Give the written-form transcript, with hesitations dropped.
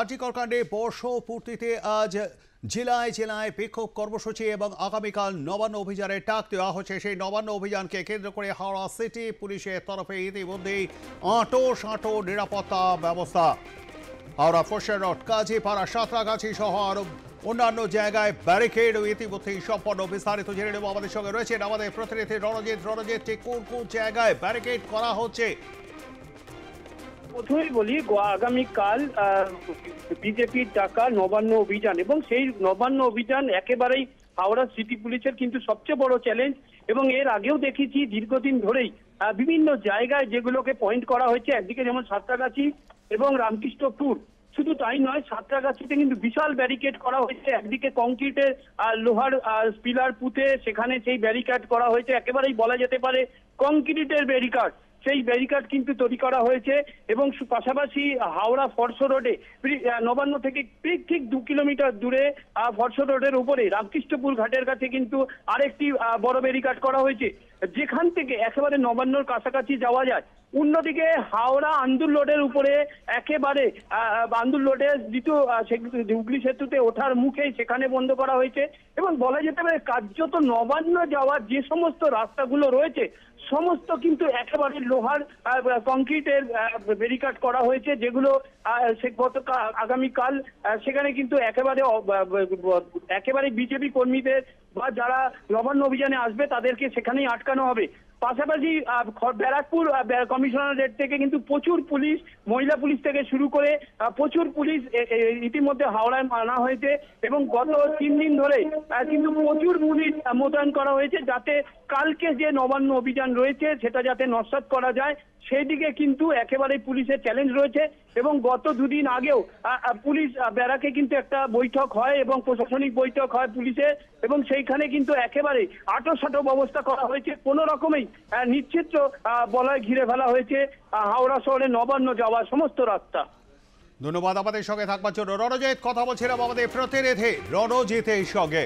আরজিকর কাণ্ডে বর্ষপূর্তিতে আজ জেলায় জেলায় বিক্ষোভ কর্মসূচি এবং আগামীকাল নবান্ন অভিযানের ডাক দেওয়া হচ্ছে। সেই নবান্ন অভিযানকে কেন্দ্র করে হাওড়া সিটি পুলিশের তরফে ইতিমধ্যেই আঁটো নিরাপত্তা ব্যবস্থা। হাওড়া ফোর্সের রোড, কাজীপাড়া, সাঁতরাগাছি সহ আরো অন্যান্য জায়গায় ব্যারিকেড ইতিমধ্যেই সম্পন্ন। বিস্তারিত জেনে নেব, আমাদের সঙ্গে রয়েছেন আমাদের প্রতিনিধি রণজিৎ। ঠিক কোন কোন জায়গায় ব্যারিকেড করা হচ্ছে? প্রথমেই বলি, আগামীকাল বিজেপির ডাকা নবান্ন অভিযান, এবং সেই নবান্ন অভিযান একেবারেই হাওড়া সিটি পুলিশের কিন্তু সবচেয়ে বড় চ্যালেঞ্জ। এবং এর আগেও দেখেছি দীর্ঘদিন ধরেই বিভিন্ন জায়গায় যেগুলোকে পয়েন্ট করা হয়েছে, একদিকে যেমন সাঁতরাগাছি এবং রামকৃষ্ণপুর, শুধু তাই নয়, সাঁতরাগাছিতে কিন্তু বিশাল ব্যারিকেড করা হয়েছে। একদিকে কংক্রিটের লোহার পিলার পুঁতে সেখানে সেই ব্যারিকেড করা হয়েছে, একেবারেই বলা যেতে পারে কংক্রিটের ব্যারিকেড। সেই ব্যারিকেড কিন্তু তৈরি করা হয়েছে এবং পাশাপাশি হাওড়া ফরসো রোডে নবান্ন থেকে ঠিক 2 কিলোমিটার দূরে ফরসো রোডের উপরে রামকৃষ্ণপুর ঘাটের কাছে কিন্তু আরেকটি বড় ব্যারিকেড করা হয়েছে, যেখান থেকে একেবারে নবান্নর কাছাকাছি যাওয়া যায়। অন্যদিকে হাওড়া আন্দুল রোডের উপরে একেবারে আন্দুল রোডের দ্বিতীয় হুগলি সেতুতে ওঠার মুখেই সেখানে বন্ধ করা হয়েছে। এবং বলা যেতে পারে কার্যত নবান্ন যাওয়ার যে সমস্ত রাস্তাগুলো রয়েছে সমস্ত কিন্তু একেবারে লোহার কংক্রিটের ব্যারিকেড করা হয়েছে, যেগুলো আগামীকাল সেখানে কিন্তু একেবারে বিজেপি কর্মীদের বা যারা নবান্ন অভিযানে আসবে তাদেরকে সেখানেই আটকানো হবে। পাশাপাশি ব্যারাকপুর কমিশনারেট থেকে কিন্তু প্রচুর পুলিশ, মহিলা পুলিশ থেকে শুরু করে প্রচুর পুলিশ ইতিমধ্যে হাওড়ায় আনা হয়েছে। এবং গত 3 দিন ধরে কিন্তু প্রচুর পুলিশ মোতায়েন করা হয়েছে, যাতে কালকে যে নবান্ন অভিযান রয়েছে সেটা যাতে নস্যাৎ করা যায় সেই দিকে কিন্তু একেবারে পুলিশের চ্যালেঞ্জ রয়েছে। এবং গত 2 দিন আগেও পুলিশ ব্যারাকে কিন্তু একটা বৈঠক হয় এবং প্রশাসনিক বৈঠক হয় পুলিশের, এবং সেইখানে কিন্তু একেবারে আঁটো ব্যবস্থা করা হয়েছে। কোনো রকমেই নিশ্চিত্র বলয় ঘিরে ফেলা হয়েছে হাওড়া শহরে নবান্ন যাওয়ার সমস্ত রাস্তা। ধন্যবাদ আমাদের সঙ্গে থাকবার জন্য রণজিৎ। কথা বলছিলাম আমাদের প্রতিনিধি রণজিতের সঙ্গে।